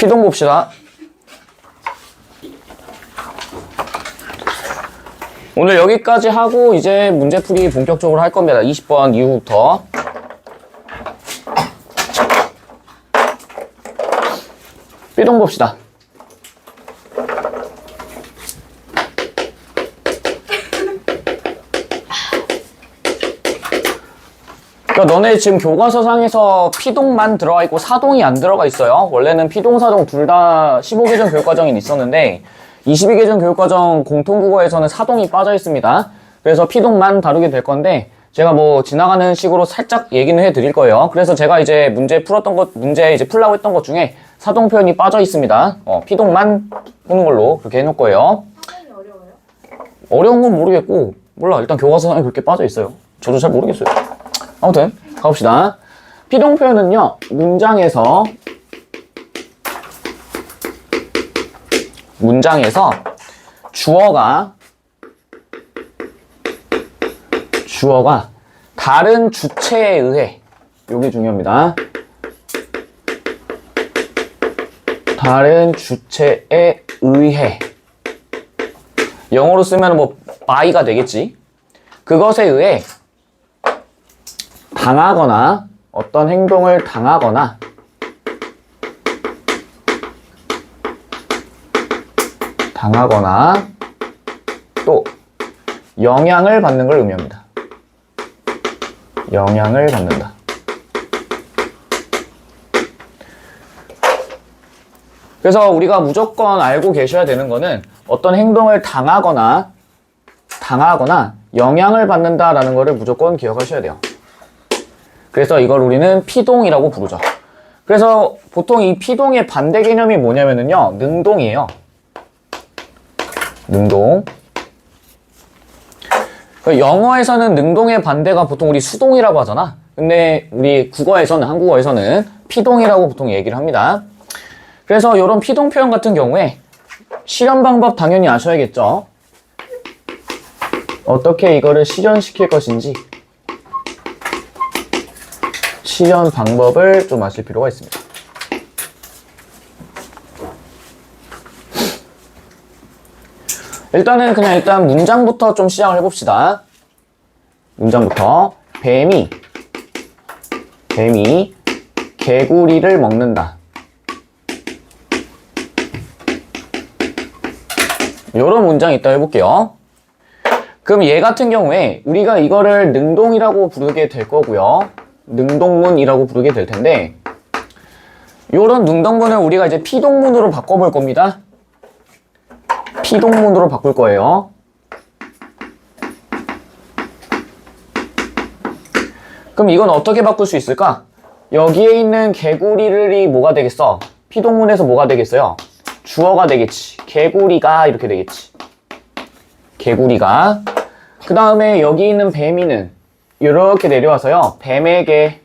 피동 봅시다. 오늘 여기까지 하고 이제 문제풀이 본격적으로 할 겁니다. 20번 이후부터. 피동 봅시다. 그러니까 너네 지금 교과서상에서 피동만 들어가 있고 사동이 안 들어가 있어요. 원래는 피동, 사동 둘 다 15개정 교육과정이 있었는데 22개정 교육과정 공통국어에서는 사동이 빠져 있습니다. 그래서 피동만 다루게 될 건데 제가 뭐 지나가는 식으로 살짝 얘기는 해 드릴 거예요. 그래서 제가 이제 문제 풀라고 했던 것 중에 사동 표현이 빠져 있습니다. 피동만 푸는 걸로 그렇게 해놓을 거예요. 사동이 어려워요? 어려운 건 모르겠고 몰라. 일단 교과서상에 그렇게 빠져 있어요. 저도 잘 모르겠어요. 아무튼 가봅시다. 피동 표현은요, 문장에서 주어가 다른 주체에 의해, 요게 중요합니다. 다른 주체에 의해, 영어로 쓰면 뭐 by가 되겠지. 그것에 의해 당하거나, 어떤 행동을 당하거나 또 영향을 받는 걸 의미합니다. 영향을 받는다. 그래서 우리가 무조건 알고 계셔야 되는 거는 어떤 행동을 당하거나 영향을 받는다라는 거를 무조건 기억하셔야 돼요. 그래서 이걸 우리는 피동이라고 부르죠. 그래서 보통 이 피동의 반대 개념이 뭐냐면요, 능동이에요. 능동. 영어에서는 능동의 반대가 보통 우리 수동이라고 하잖아. 근데 우리 한국어에서는 피동이라고 보통 얘기를 합니다. 그래서 이런 피동 표현 같은 경우에 실현 방법 당연히 아셔야겠죠. 어떻게 이거를 실현시킬 것인지 실현 방법을 좀 아실 필요가 있습니다. 일단 문장부터 좀 시작을 해봅시다. 문장부터. 뱀이 개구리를 먹는다. 요런 문장이 있다 해볼게요. 그럼 얘 같은 경우에 우리가 이거를 능동이라고 부르게 될 거고요. 능동문이라고 부르게 될 텐데, 요런 능동문을 우리가 이제 피동문으로 바꿔볼 겁니다. 피동문으로 바꿀 거예요. 그럼 이건 어떻게 바꿀 수 있을까? 여기에 있는 개구리를 뭐가 되겠어? 피동문에서 뭐가 되겠어요? 주어가 되겠지. 개구리가 이렇게 되겠지. 개구리가. 그 다음에 여기 있는 뱀이는 이렇게 내려와서요, 뱀에게.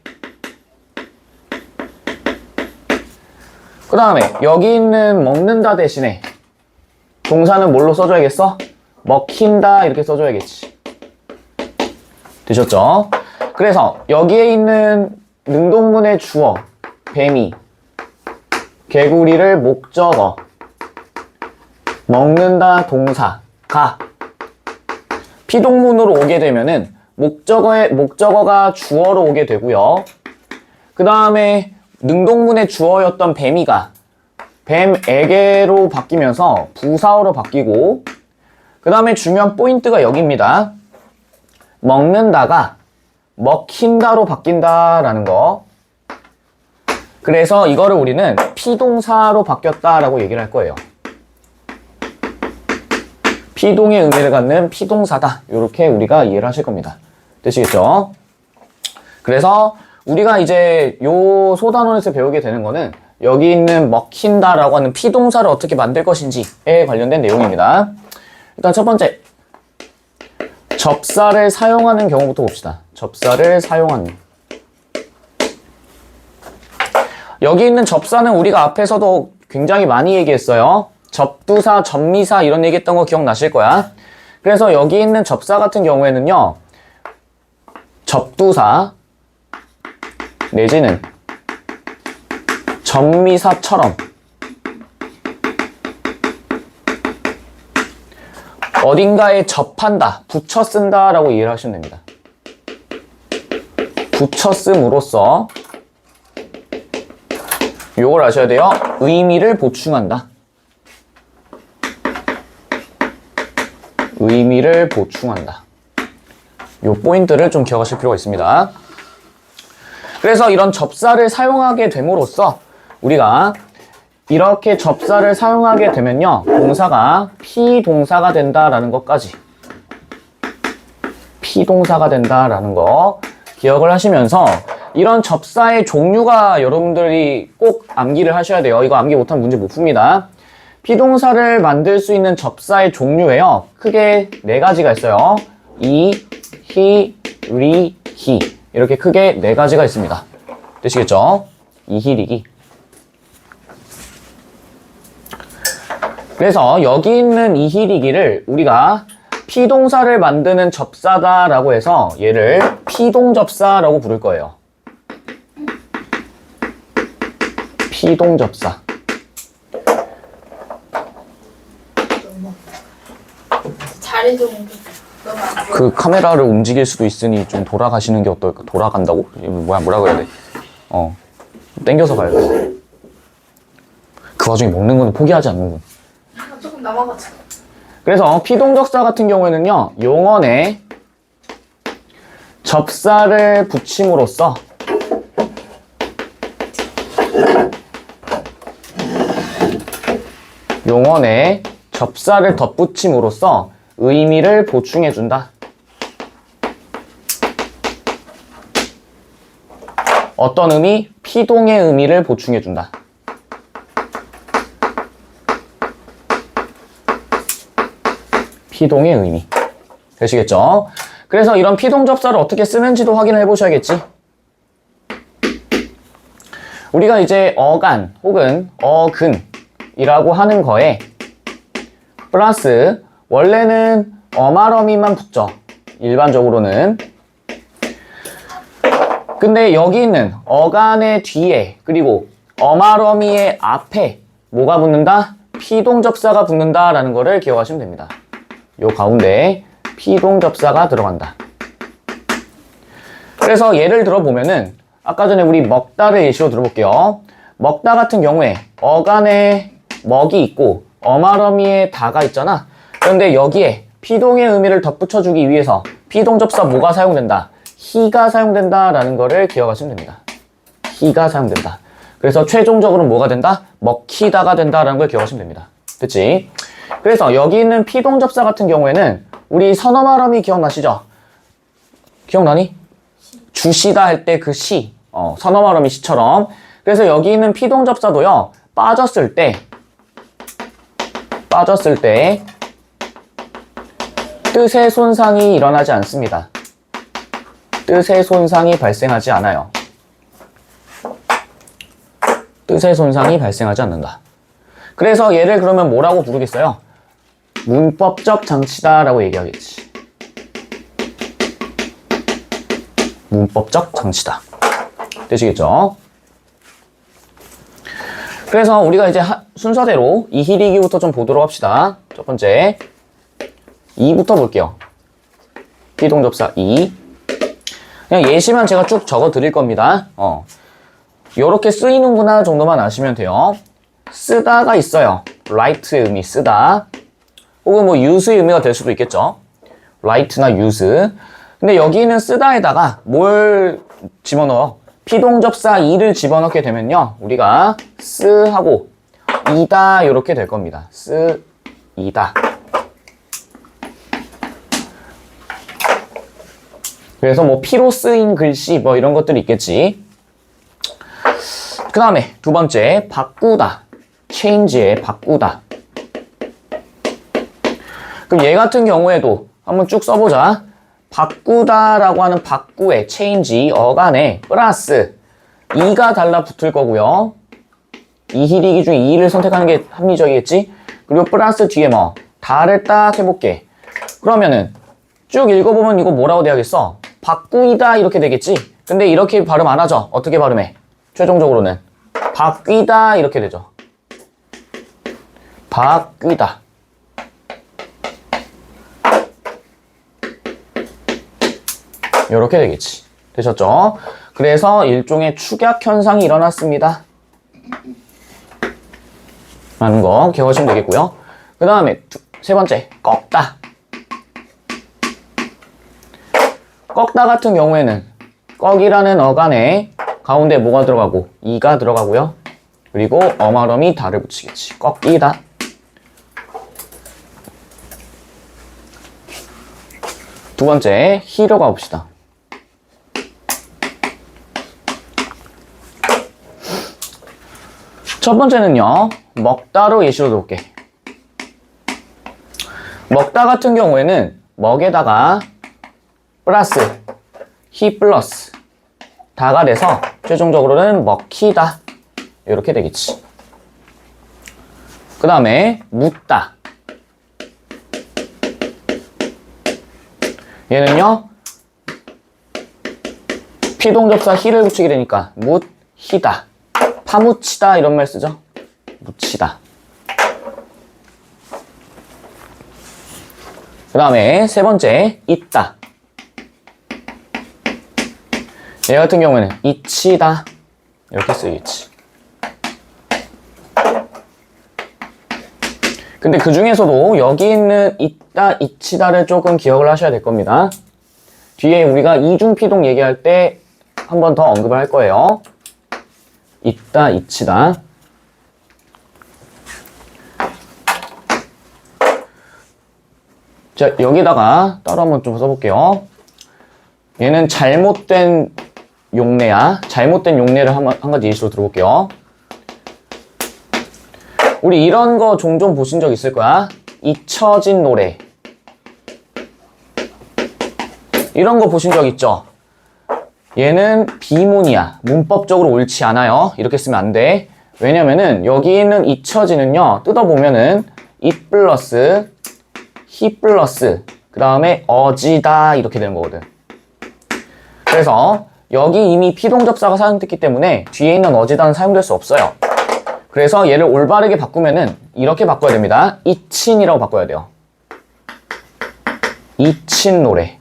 그 다음에 여기 있는 먹는다 대신에 동사는 뭘로 써줘야겠어? 먹힌다 이렇게 써줘야겠지. 되셨죠? 그래서 여기에 있는 능동문의 주어 뱀이, 개구리를 목적어, 먹는다 동사가 피동문으로 오게 되면은 목적어가 주어로 오게 되고요. 그 다음에 능동문의 주어였던 뱀이가 뱀에게로 바뀌면서 부사어로 바뀌고, 그 다음에 중요한 포인트가 여기입니다. 먹는다가 먹힌다로 바뀐다라는 거. 그래서 이거를 우리는 피동사로 바뀌었다라고 얘기를 할 거예요. 피동의 의미를 갖는 피동사다. 이렇게 우리가 이해를 하실 겁니다. 되시겠죠? 그래서 우리가 이제 요 소단원에서 배우게 되는 거는 여기 있는 먹힌다라고 하는 피동사를 어떻게 만들 것인지에 관련된 내용입니다. 일단 첫 번째, 접사를 사용하는 경우부터 봅시다. 접사를 사용하는. 여기 있는 접사는 우리가 앞에서도 굉장히 많이 얘기했어요. 접두사, 접미사 이런 얘기했던 거 기억나실 거야. 그래서 여기 있는 접사 같은 경우에는요, 접두사 내지는 접미사처럼 어딘가에 접한다, 붙여 쓴다 라고 이해를 하시면 됩니다. 붙여 씀으로써 요걸 아셔야 돼요. 의미를 보충한다. 의미를 보충한다. 요 포인트를 좀 기억하실 필요가 있습니다. 그래서 이런 접사를 사용하게 됨으로써 우리가 이렇게 접사를 사용하게 되면요, 동사가 피동사가 된다라는 것까지, 피동사가 된다라는 거 기억을 하시면서 이런 접사의 종류가 여러분들이 꼭 암기를 하셔야 돼요. 이거 암기 못하면 문제 못 풉니다. 피동사를 만들 수 있는 접사의 종류에요, 크게 4가지가 있어요. 이, 히, 리, 히. 이렇게 크게 4가지가 있습니다. 되시겠죠? 이히리기. 그래서 여기 있는 이히리기를 우리가 피동사를 만드는 접사다라고 해서 얘를 피동접사라고 부를 거예요. 피동접사. 잘해줘. 그 카메라를 움직일 수도 있으니 좀 돌아가시는 게 어떨까? 돌아간다고? 뭐라고 해야 돼? 땡겨서 가야 돼. 그 와중에 먹는 건 포기하지 않는군. 조금 남아가지고. 그래서 피동접사 같은 경우에는요, 용언에 접사를 붙임으로써 용언에 접사를 덧붙임으로써 의미를 보충해준다. 어떤 의미? 피동의 의미를 보충해준다. 피동의 의미. 되시겠죠? 그래서 이런 피동접사를 어떻게 쓰는지도 확인을 해보셔야겠지. 우리가 이제 어간 혹은 어근이라고 하는 거에 플러스 원래는 어마러미만 붙죠. 일반적으로는. 근데 여기 있는 어간의 뒤에 그리고 어마러미의 앞에 뭐가 붙는다? 피동접사가 붙는다라는 거를 기억하시면 됩니다. 요 가운데 피동접사가 들어간다. 그래서 예를 들어보면은 아까 전에 우리 먹다를 예시로 들어볼게요. 먹다 같은 경우에 어간에 먹이 있고 어마러미에 다가 있잖아. 그런데 여기에 피동의 의미를 덧붙여주기 위해서 피동접사 뭐가 사용된다? 히가 사용된다라는 거를 기억하시면 됩니다. 히가 사용된다. 그래서 최종적으로 뭐가 된다? 먹히다가 된다라는 걸 기억하시면 됩니다. 그치? 그래서 여기 있는 피동접사 같은 경우에는 우리 선어말음이 기억나시죠? 기억나니? 주시다 할 때 그 시, 선어말음이 시처럼. 그래서 여기 있는 피동접사도요, 빠졌을 때 뜻의 손상이 일어나지 않습니다. 뜻의 손상이 발생하지 않아요. 뜻의 손상이 발생하지 않는다. 그래서 얘를 그러면 뭐라고 부르겠어요? 문법적 장치다라고 얘기하겠지. 문법적 장치다. 되시겠죠? 그래서 우리가 이제 순서대로 이히리기부터 좀 보도록 합시다. 첫 번째, 이부터 볼게요. 피동접사 이. 그냥 예시만 제가 쭉 적어 드릴 겁니다. 요렇게 쓰이는구나 정도만 아시면 돼요. 쓰다가 있어요. write의 의미 쓰다. 혹은 뭐 use의 의미가 될 수도 있겠죠. write나 use. 근데 여기는 쓰다에다가 뭘 집어넣어? 피동접사 이를 집어넣게 되면요, 우리가 쓰하고 이다 이렇게 될 겁니다. 쓰, 이다. 그래서 뭐 피로 쓰인 글씨 뭐 이런 것들이 있겠지. 그 다음에 두 번째, 바꾸다. change에 바꾸다. 그럼 얘 같은 경우에도 한번 쭉 써보자. 바꾸다라고 하는 바꾸에 change 어간에 플러스 이가 달라붙을 거고요. 이히리기 중에 이를 선택하는 게 합리적이겠지. 그리고 플러스 뒤에 뭐 다를 딱 해볼게. 그러면은 쭉 읽어보면 이거 뭐라고 돼야겠어? 바꾸이다 이렇게 되겠지. 근데 이렇게 발음 안 하죠. 어떻게 발음해? 최종적으로는 바뀌다 이렇게 되죠. 바뀌다. 이렇게 되겠지. 되셨죠? 그래서 일종의 축약 현상이 일어났습니다. 라는 거 기억하시면 되겠고요. 그 다음에 세 번째, 꺾다. 꺾다 같은 경우에는 꺾이라는 어간에 가운데 뭐가 들어가고 이가 들어가고요. 그리고 어말음이 다를 붙이겠지. 꺾이다. 두 번째, 히로 가봅시다. 첫 번째는요, 먹다로 예시로 들어볼게. 먹다 같은 경우에는 먹에다가 플러스, 히 플러스 다가 돼서 최종적으로는 먹히다 이렇게 되겠지. 그 다음에 묻다. 얘는요 피동접사 히를 붙이게 되니까 묻히다, 파묻히다 이런 말 쓰죠. 묻히다. 그 다음에 세 번째, 있다. 얘 같은 경우에는 잊히다 이렇게 쓰이겠지. 근데 그 중에서도 여기 있는 있다, 잊히다를 조금 기억을 하셔야 될 겁니다. 뒤에 우리가 이중피동 얘기할 때 한 번 더 언급을 할 거예요. 있다, 잊히다. 자, 여기다가 따로 한번 좀 써볼게요. 얘는 잘못된 용례야. 잘못된 용례를 한 가지 예시로 들어볼게요. 우리 이런 거 종종 보신 적 있을 거야. 잊혀진 노래. 이런 거 보신 적 있죠? 얘는 비문이야. 문법적으로 옳지 않아요. 이렇게 쓰면 안 돼. 왜냐면은 여기 있는 잊혀지는요, 뜯어보면은 이 플러스 히 플러스 그 다음에 어지다 이렇게 되는 거거든. 그래서 여기 이미 피동접사가 사용됐기 때문에 뒤에 있는 어지다는 사용될 수 없어요. 그래서 얘를 올바르게 바꾸면은 이렇게 바꿔야 됩니다. 잊힌이라고 바꿔야 돼요. 잊힌 노래.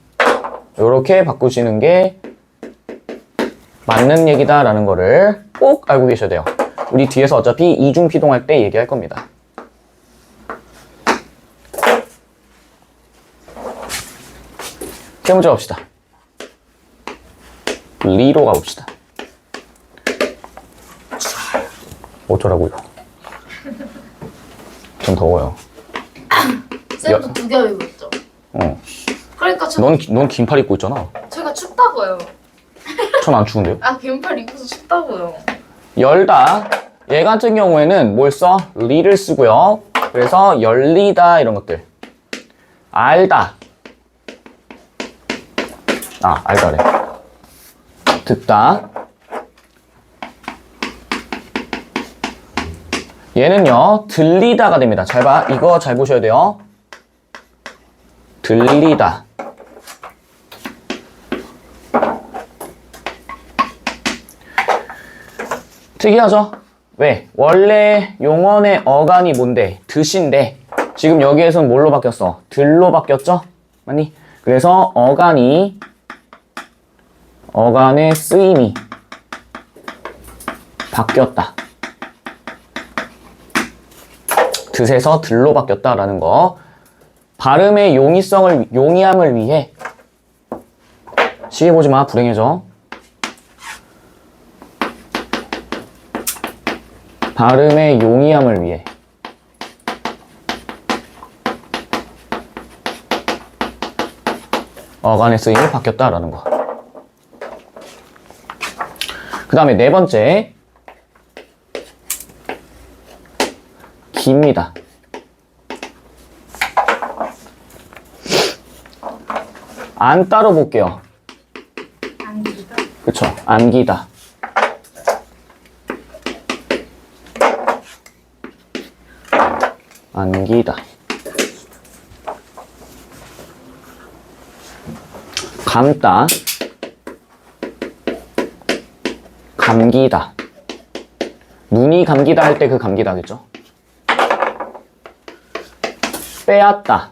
이렇게 바꾸시는 게 맞는 얘기다라는 거를 꼭 알고 계셔야 돼요. 우리 뒤에서 어차피 이중피동할 때 얘기할 겁니다. 세 번째 갑시다. 리로 가봅시다. 어쩌라고요? 좀 더워요. 쌤도 두 겹 입었죠? 그러니까 넌 긴팔 입고 있잖아. 제가 춥다고요. 전 안 추운데요? 아, 긴팔 입어서 춥다고요. 열다. 얘 같은 경우에는 뭘 써? 리를 쓰고요. 그래서 열리다 이런 것들. 알다. 아, 알다래. 듣다. 얘는요, 들리다가 됩니다. 잘 봐. 이거 잘 보셔야 돼요. 들리다. 특이하죠? 왜? 원래 용언의 어간이 뭔데? 듣인데 지금 여기에서는 뭘로 바뀌었어? 들로 바뀌었죠? 맞니? 그래서 어간의 쓰임이 바뀌었다. 듣에서 들로 바뀌었다라는 거. 발음의 용이함을 위해 시계 보지 마. 불행해져. 발음의 용이함을 위해 어간의 쓰임이 바뀌었다라는 거. 그 다음에 네 번째, 깁니다. 안 따로 볼게요. 안기다? 그쵸, 안기다. 안기다. 감다. 감기다. 눈이 감기다 할 때 그 감기다겠죠? 빼앗다.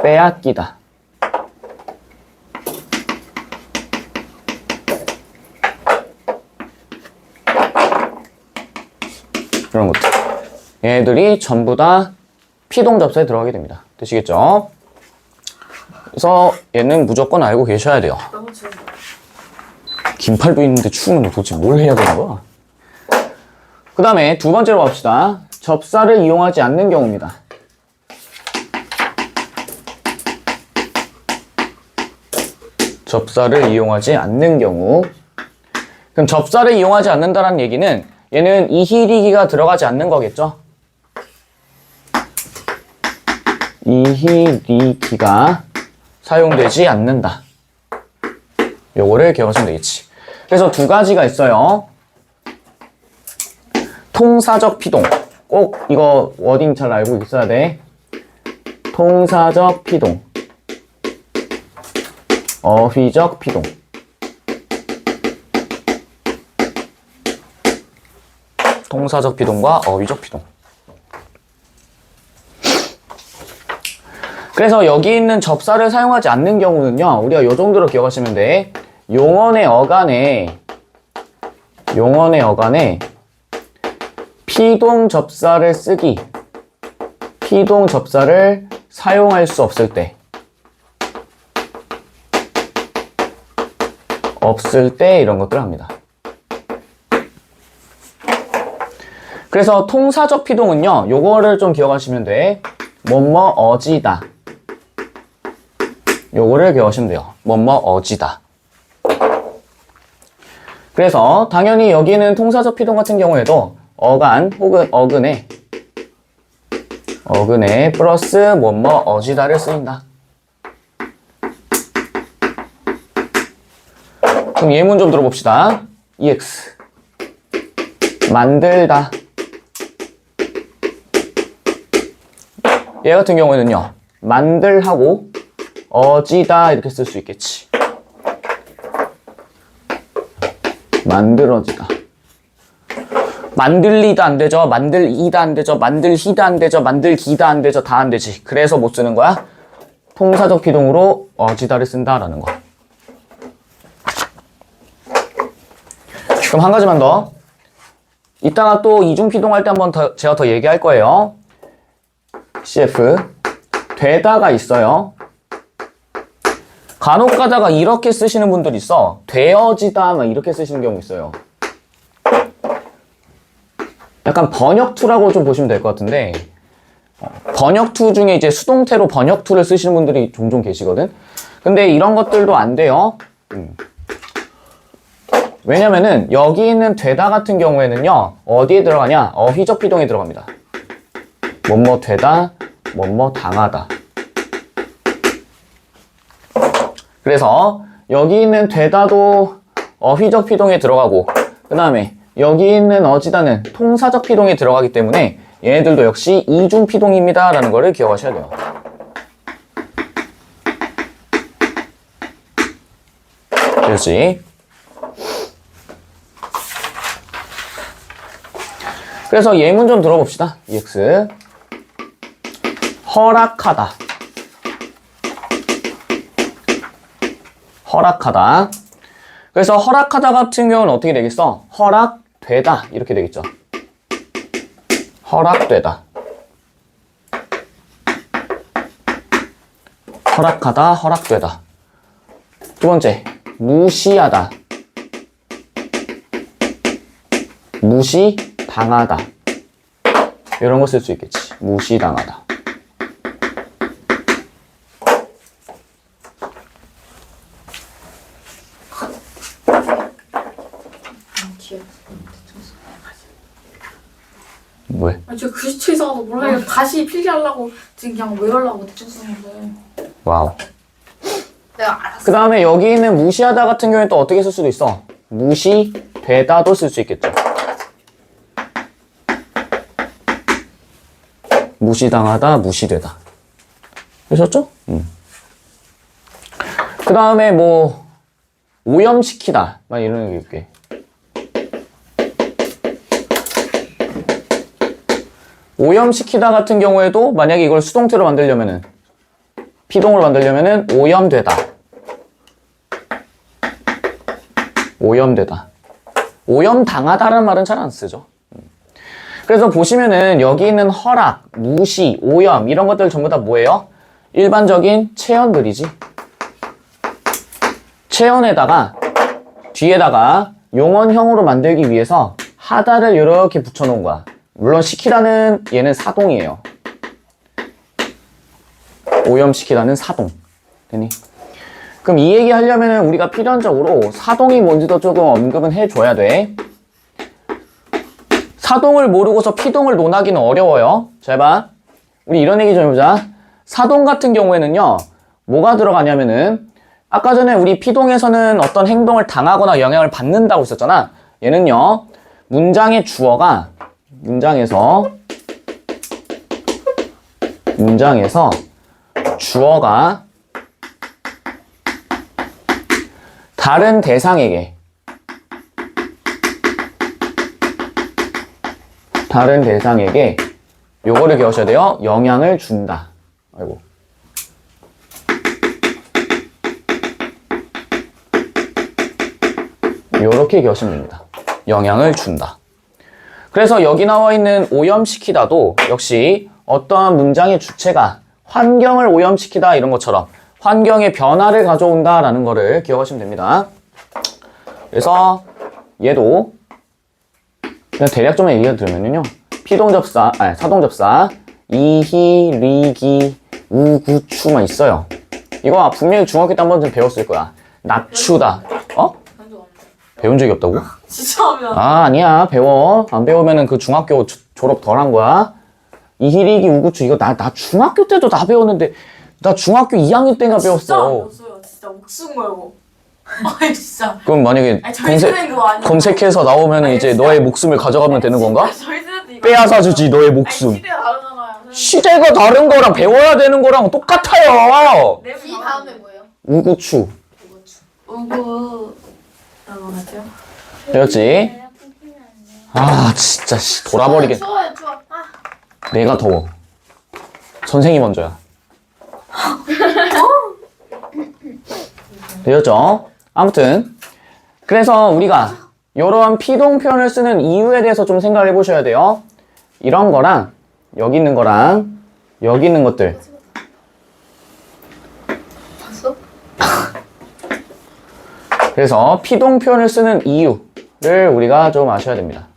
빼앗기다. 이런 것들. 얘네들이 전부 다 피동접사에 들어가게 됩니다. 되시겠죠? 그래서 얘는 무조건 알고 계셔야 돼요. 너무 좋은 거. 긴팔도 있는데 추우면 도대체 뭘 해야 되는 거야? 그 다음에 두 번째로 갑시다. 접사를 이용하지 않는 경우입니다. 접사를 이용하지 않는 경우. 그럼 접사를 이용하지 않는다는 얘기는 얘는 이히리기가 들어가지 않는 거겠죠? 이히리기가 사용되지 않는다. 요거를 기억하시면 되겠지. 그래서 두 가지가 있어요. 통사적 피동. 꼭 이거 워딩 잘 알고 있어야 돼. 통사적 피동. 어휘적 피동. 통사적 피동과 어휘적 피동. 그래서 여기 있는 접사를 사용하지 않는 경우는요, 우리가 요 정도로 기억하시면 돼. 용언의 어간에 피동 접사를 쓰기, 피동 접사를 사용할 수 없을 때 이런 것들을 합니다. 그래서 통사적 피동은요, 요거를 좀 기억하시면 돼. 뭐뭐 어지다. 요거를 기억하시면 돼요. 뭐뭐 어지다. 그래서 당연히 여기는 통사적 피동 같은 경우에도 어간 혹은 어근에 플러스 뭐뭐 어지다를 쓰인다. 그럼 예문 좀 들어봅시다. EX 만들다. 얘 같은 경우에는요, 만들하고 어지다 이렇게 쓸 수 있겠지. 만들어지다. 만들리다 안 되죠. 만들이다 안 되죠. 만들히다 안 되죠. 만들기다 안 되죠. 다 안 되지. 그래서 못 쓰는 거야. 통사적 피동으로 어지다를 쓴다라는 거. 그럼 한 가지만 더. 이따가 또 이중 피동할 때 한번 제가 더 얘기할 거예요. CF 되다가 있어요. 간혹 가다가 이렇게 쓰시는 분들이 있어. 되어지다 막 이렇게 쓰시는 경우 있어요. 약간 번역투라고 좀 보시면 될 것 같은데, 번역투 중에 이제 수동태로 번역투를 쓰시는 분들이 종종 계시거든. 근데 이런 것들도 안 돼요. 왜냐면은 여기 있는 되다 같은 경우에는요, 어디에 들어가냐? 어휘적 피동에 들어갑니다. 뭐뭐 되다, 뭐뭐 당하다. 그래서 여기 있는 되다도 어휘적 피동에 들어가고, 그 다음에 여기 있는 어지다는 통사적 피동에 들어가기 때문에 얘네들도 역시 이중 피동입니다 라는 거를 기억하셔야 돼요. 그렇지? 그래서 예문 좀 들어봅시다. EX 허락하다. 허락하다. 그래서 허락하다 같은 경우는 어떻게 되겠어? 허락되다 이렇게 되겠죠. 허락되다. 허락하다, 허락되다. 두 번째, 무시하다. 무시당하다. 이런 거 쓸 수 있겠지. 무시당하다. 왜? 제가 글씨체 이상하다 몰라요. 다시 필기하려고 지금 그냥 외우려고 대충 쓰는데. 와우. 내가 알았어. 그 다음에 여기 있는 무시하다 같은 경우에 또 어떻게 쓸 수도 있어? 무시되다도 쓸 수 있겠죠. 무시당하다, 무시되다. 되셨죠? 그 다음에 뭐 오염시키다 막 이런 게 있게. 오염시키다 같은 경우에도 만약에 이걸 수동태로 만들려면은 피동을 만들려면은 오염되다. 오염되다. 오염당하다라는 말은 잘 안 쓰죠. 그래서 보시면은 여기 있는 허락, 무시, 오염 이런 것들 전부 다 뭐예요? 일반적인 체언들이지. 체언에다가 뒤에다가 용언형으로 만들기 위해서 하다를 이렇게 붙여놓은 거야. 물론 시키다는 얘는 사동이에요. 오염시키다는 사동. 되니? 그럼 이 얘기 하려면 우리가 필연적으로 사동이 뭔지도 조금 언급은 해줘야 돼. 사동을 모르고서 피동을 논하기는 어려워요. 잘 봐. 우리 이런 얘기 좀 해보자. 사동 같은 경우에는요, 뭐가 들어가냐면은, 아까 전에 우리 피동에서는 어떤 행동을 당하거나 영향을 받는다고 했었잖아. 얘는요, 문장의 주어가, 문장에서 주어가 다른 대상에게 요거를 기억하셔야 돼요. 영향을 준다. 아이고. 요렇게 기억하시면 됩니다. 영향을 준다. 그래서 여기 나와 있는 오염시키다도 역시 어떠한 문장의 주체가 환경을 오염시키다 이런 것처럼 환경의 변화를 가져온다 라는 거를 기억하시면 됩니다. 그래서 얘도 그냥 대략적으로 얘기를 들으면요, 피동접사, 아니 사동접사 이히, 리기, 우구추만 있어요. 이거 분명히 중학교 때 한 번쯤 배웠을 거야. 낮추다. 어? 배운 적이 없다고? 진짜 하면. 아, 아니야. 배워. 안 배우면은 그 중학교 졸업 덜 한 거야. 이히리기 우구추 이거 나 중학교 때도 다 배웠는데 나 중학교 2학년 때인가 진짜 안 배웠어. 배웠어요. 진짜 목숨 걸고. 아니 진짜. 그럼 만약에 아니 저희 세대는 그거 아니에요. 검색해서 나오면 아니, 이제 진짜. 너의 목숨을 가져가면 되는 건가? 저희 세대도 이거. 빼앗아 주지 너의 아니 목숨. 시대가 다르잖아요. 시대가 다른 거랑 배워야 되는 거랑 똑같아요. 내부 이 다음에 뭐예요? 우구추. 우구. 라고 하죠. 배웠지? 아 진짜 씨, 돌아버리겠. 추워요, 추워. 아, 내가 더워. 선생이 먼저야. 되었죠? 아무튼 그래서 우리가 이런 피동 표현을 쓰는 이유에 대해서 좀 생각을 해보셔야 돼요. 이런 거랑 여기 있는 거랑 여기 있는 것들. 봤어? 그래서 피동 표현을 쓰는 이유를 우리가 좀 아셔야 됩니다.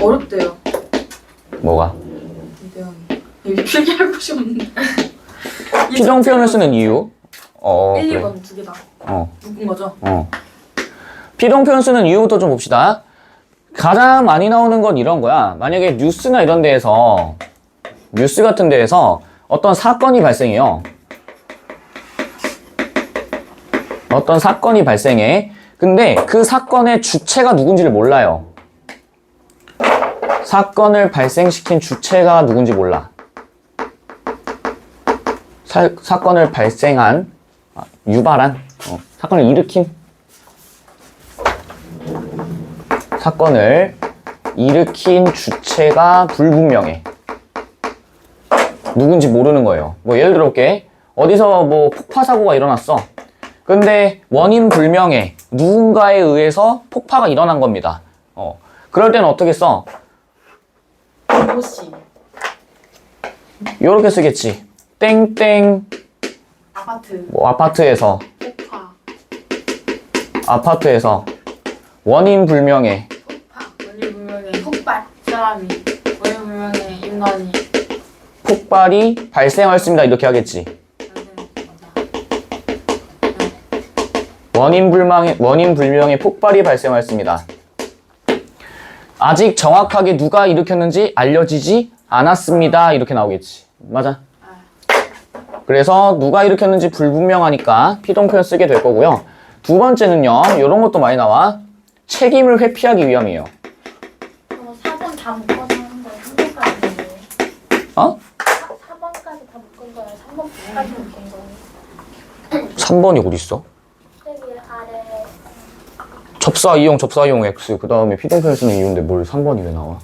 어렵대요. 뭐가? 이 내용이. 여기 필기할 곳이 없는데. 피동 표현을 쓰는 이유. 1, 그래. 2번 두 개 다. 어. 묶은 거죠? 피동 표현 쓰는 이유부터 좀 봅시다. 가장 많이 나오는 건 이런 거야. 만약에 뉴스나 이런 데에서, 뉴스 같은 데에서 어떤 사건이 발생해요. 어떤 사건이 발생해. 근데 그 사건의 주체가 누군지를 몰라요. 사건을 발생시킨 주체가 누군지 몰라. 사건을 발생한, 유발한, 사건을 일으킨, 사건을 일으킨 주체가 불분명해. 누군지 모르는 거예요. 뭐 예를 들어 볼게. 어디서 뭐 폭파 사고가 일어났어. 근데 원인 불명해. 누군가에 의해서 폭파가 일어난 겁니다. 그럴 때는 어떻게 써? 도시. 요렇게 쓰겠지. 땡땡 아파트. 뭐 아파트에서 폭파. 아파트에서 원인 불명해. 원인 불명의 폭발. 사람이. 원인 불명의 인간이. 폭발이 발생하였습니다. 이렇게 하겠지. 원인 불명의 폭발이 발생하였습니다. 아직 정확하게 누가 일으켰는지 알려지지 않았습니다. 이렇게 나오겠지. 맞아. 그래서 누가 일으켰는지 불분명하니까 피동 표현 쓰게 될 거고요. 두 번째는요. 이런 것도 많이 나와. 책임을 회피하기 위함이에요. 4번 다 묶어서 하는 거예요. 3번까지 묶은 거예요. 어? 4번까지 다 묶은 거예요. 3번까지 묶은 거예요. 3번이 어디 있어? 여기 아래. 접사 이용 X 그 다음에 피동 표현 쓰는 이유인데 뭘 3번이 왜 나와?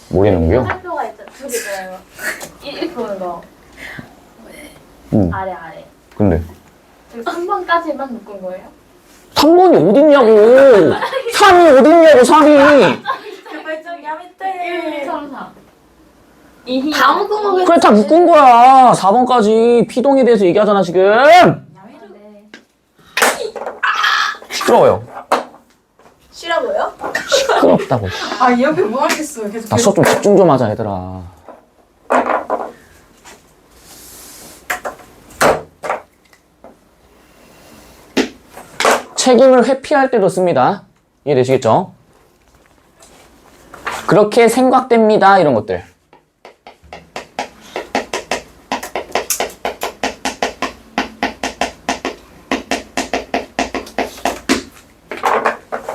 모르는 거요? 화살표가 있잖아. 두 개잖아요. 이렇게 보는 거. 아래. 근데 저기 3번까지만 묶은 거예요? 3번이 어딨냐고! 3이 어딨냐고, 3이! 제발 좀 야밑에. 1, 3, 4. 이희. 다 묶은 거겠지. 그래, 다 묶은 거야. 4번까지 피동에 대해서 얘기하잖아, 지금! 네. 시끄러워요. 쉬라고요? 시끄럽다고. 아, 이 옆에 뭐 하겠어요. 계속. 아, 수업 좀 집중 좀 하자, 얘들아. 책임을 회피할 때도 씁니다. 이해되시겠죠? 그렇게 생각됩니다. 이런 것들.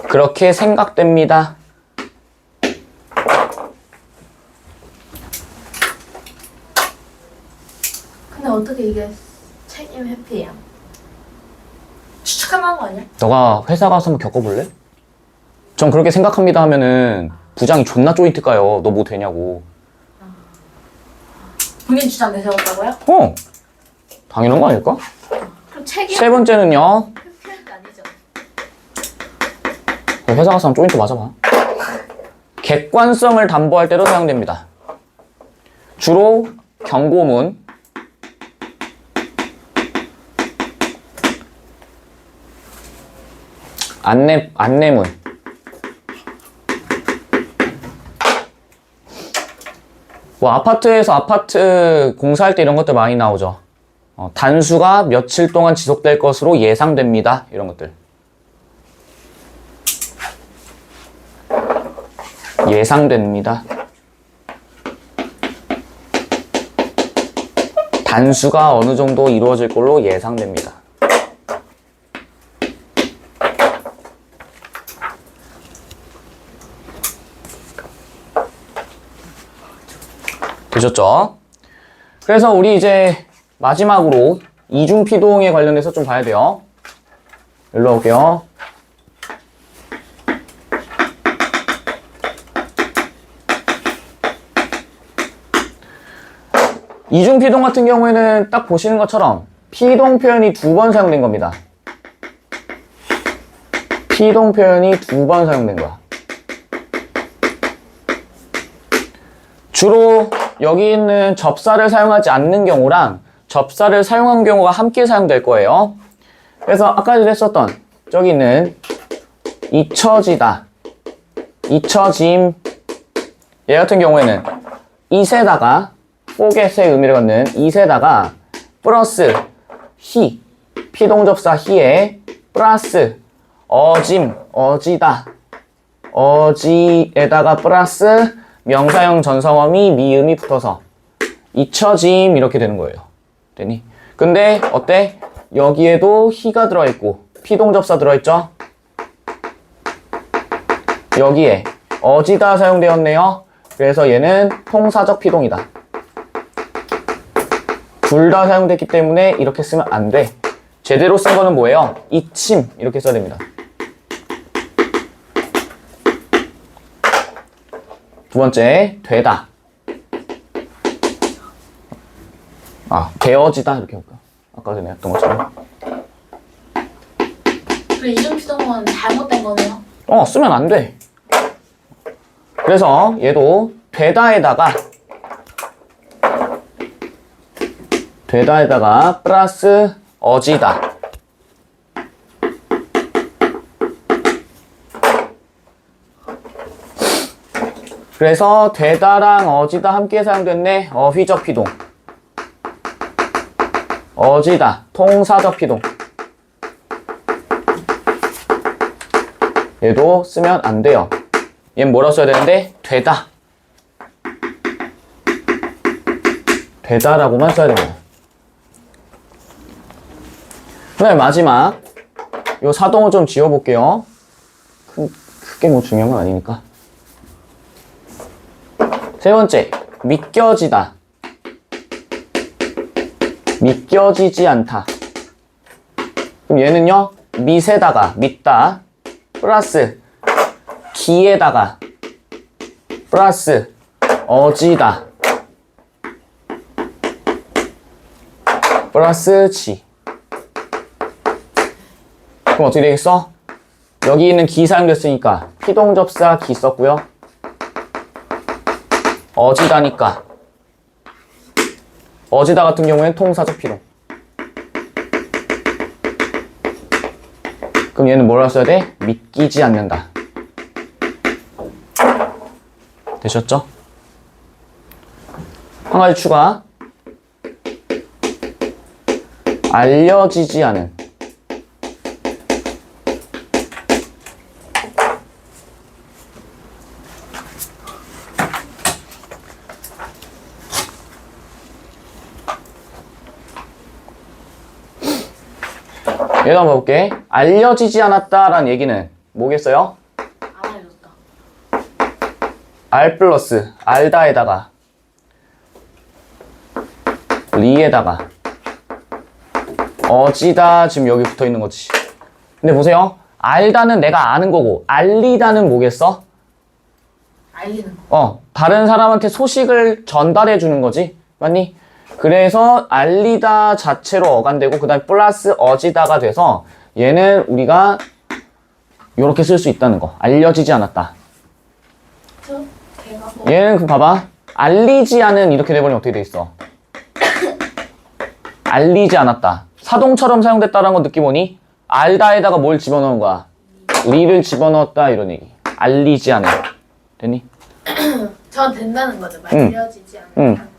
그렇게 생각됩니다. 근데 어떻게 이게 책임 회피예요? 추측하는 거 아니야? 너가 회사 가서 한번 겪어볼래? 전 그렇게 생각합니다 하면은 부장이 존나 쪼인트 까요. 너 뭐 되냐고. 본인 주장 내세웠다고요? 어! 당연한 거 아닐까? 그럼 책임 세 번째는요. 회피하는 게 아니죠. 회사 가서 한번 쪼인트 맞아봐. 객관성을 담보할 때도 사용됩니다. 주로 경고문, 안내문, 뭐 아파트에서 아파트 공사할 때 이런 것들 많이 나오죠. 단수가 며칠 동안 지속될 것으로 예상됩니다. 이런 것들. 예상됩니다. 단수가 어느 정도 이루어질 걸로 예상됩니다. 되셨죠? 그래서 우리 이제 마지막으로 이중피동에 관련해서 좀 봐야 돼요. 일로 올게요. 이중피동 같은 경우에는 딱 보시는 것처럼 피동 표현이 2번 사용된 겁니다. 피동 표현이 2번 사용된 거야. 주로 여기 있는 접사를 사용하지 않는 경우랑 접사를 사용한 경우가 함께 사용될 거예요. 그래서 아까 전에 했었던 저기 있는 잊혀지다, 잊혀짐, 얘 같은 경우에는 이세다가 forget의 의미를 갖는 이세다가 플러스 히, 피동접사 히에 플러스 어짐, 어지다, 어지에다가 플러스 명사형 전성어미 미음이 붙어서 잊혀짐 이렇게 되는 거예요. 되니? 근데 어때? 여기에도 히가 들어있고 피동접사 들어있죠? 여기에 어지다 사용되었네요. 그래서 얘는 통사적 피동이다. 둘 다 사용됐기 때문에 이렇게 쓰면 안 돼. 제대로 쓴 거는 뭐예요? 잊힘 이렇게 써야 됩니다. 두 번째, 되다. 되어지다 이렇게 할까? 아까 전에 했던 것처럼. 그래, 이중피동은 잘못된 거네요. 쓰면 안 돼. 그래서 얘도 되다에다가 플러스 어지다. 그래서 되다랑 어지다 함께 사용됐네. 어휘적 피동. 어지다. 통사적 피동. 얘도 쓰면 안 돼요. 얘는 뭐라고 써야 되는데? 되다. 되다라고만 써야 됩니다. 그 다음에 마지막 요 사동을 좀 지워볼게요. 크게 뭐 중요한 건 아니니까. 세 번째, 믿겨지다. 믿겨지지 않다. 그럼 얘는요, 밑에다가 믿다 플러스 기에다가 플러스 어지다 플러스 지. 그럼 어떻게 되겠어? 여기 있는 기 사용됐으니까 피동접사 기 썼고요. 어지다니까 어지다 같은 경우에는 통사적 피동. 그럼 얘는 뭐라 써야 돼? 믿기지 않는다. 되셨죠? 한 가지 추가. 알려지지 않은. 얘도 한번 볼게. 알려지지 않았다라는 얘기는 뭐겠어요? 안 알려줬다. 알 플러스 알다에다가 리에다가 어지다 지금 여기 붙어 있는 거지. 근데 보세요. 알다는 내가 아는 거고 알리다는 뭐겠어? 알리는 거. 다른 사람한테 소식을 전달해 주는 거지. 맞니? 그래서 알리다 자체로 어간되고 그 다음에 플러스 어지다가 돼서 얘는 우리가 이렇게 쓸 수 있다는 거. 알려지지 않았다. 저 걔가 뭐 얘는 그 봐봐. 알리지 않은 이렇게 돼버리면 어떻게 돼 있어? 알리지 않았다. 사동처럼 사용됐다는 건 느낌 오니? 알다에다가 뭘 집어넣은 거야? 리를 집어넣었다 이런 얘기. 알리지 않은. 됐니? 전 된다는 거죠. 응. 알려지지 않는. 응.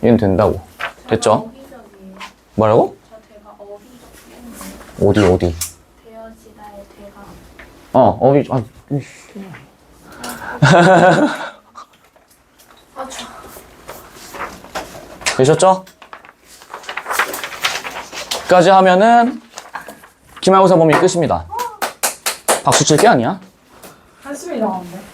얘는 된다고. 됐죠? 어휘적이에요. 뭐라고? 저 대가 어휘적이에요. 어디? 되어지다의 대가. 어비, 아 저. 되셨죠? 까지 하면은 기말고사 범위 끝입니다. 박수 칠 게 아니야? 한숨이 나왔네.